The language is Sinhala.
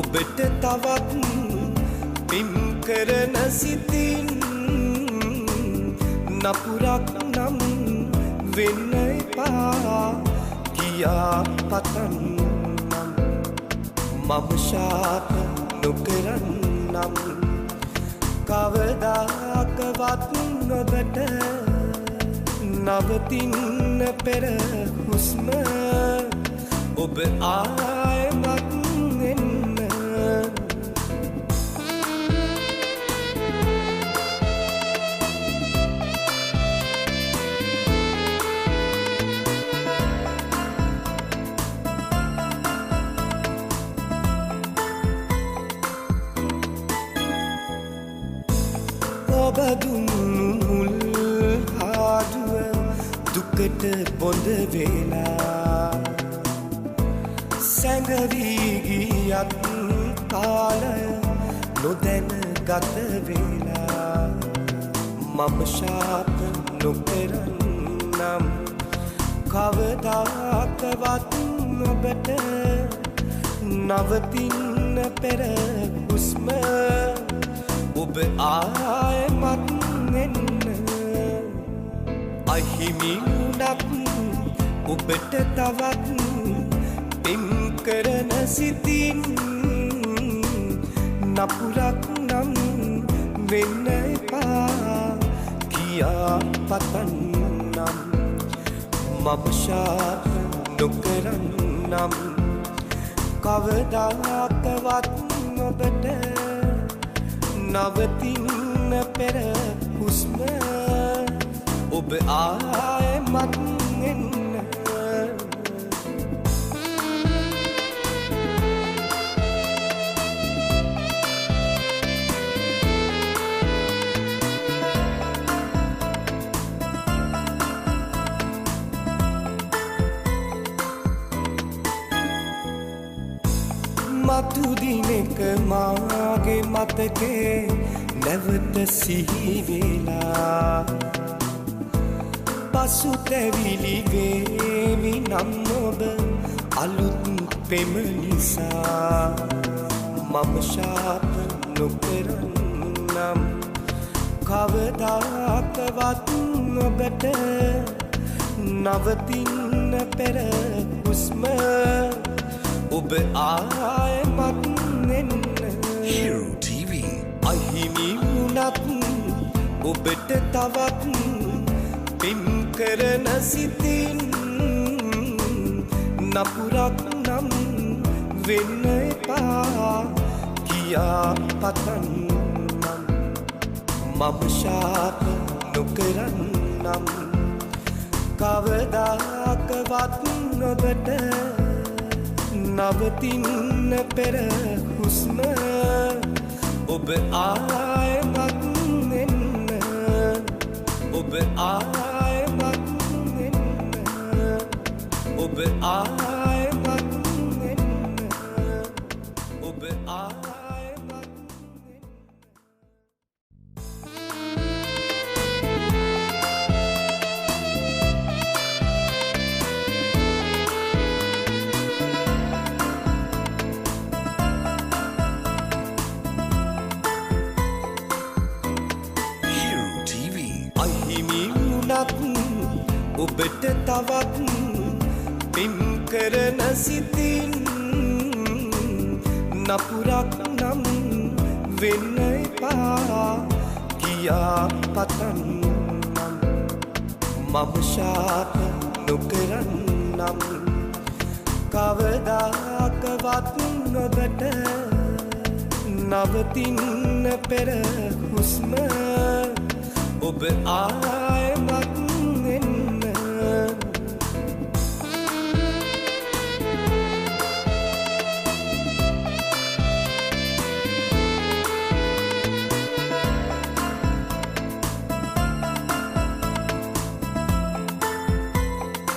ඔබට තවත් පිම් කරන සිතින් නපුරක් නම් වෙන්න එපා කියා පතන්නම් මම ශාප නොකරන්නම් කවදාකවත් ඔබට නවතින්න පෙර හුස්ම ඔබ ආයමත් එන්න ඔබ දුන්නු මුල් හාදුව දුකට බොඳ වෙලා සැඟවී ගියත් කාලය නොදැන ගත වෙලා මම ශාප නොකරන්නම් කවදාකවත් ඔබට නවතින්න පෙර හුස්ම ඔබ ආයමත් එන්න අහිමි වුණත් ඔබට තවත් පින් කරන සිතින් නපුරක් නම් වෙන්න එපා කියා පතන්නම් මම ශාප නොකරන්නම් කවදාකවත් ඔබට නවතින්න පෙර හුස්ම ඔබ ආයමත් එන්න මතු දිනක මාගේ මතකේ නැවත සිහි වෙලා පසුතැවිලි වේවි නම් ඔබ අලුත් පෙම නිසා මම ශාප නොකරන්නම් කවදාකවත් ඔබට නවතින්න පෙර හුස්ම ඔබ ආයමත් එන්න Hero TV අහිමි වුණත් ඔබට තවත් පින් කරන සිතින් නපුරක් නම් වෙන්න එපා කියා පතන්නම් මම ශාප නොකරන්නම් කවදාකවත් ඔබට නවතින්න පෙර හුස්ම ඔබ ආයමත් එන්න ඔබ ආයමත් එන්න ඔබ ආයමත් එන්න ඔබ ආයමත් ඔබට තවත් පින් කරන සිතින් නපුරක් නම් වෙන්න එපා කියා පතන්නම් මම ශාප නොකරන්නම් කවදාකවත් ඔබට නවතින්න පෙර හුස්ම ඔබ ආයමත්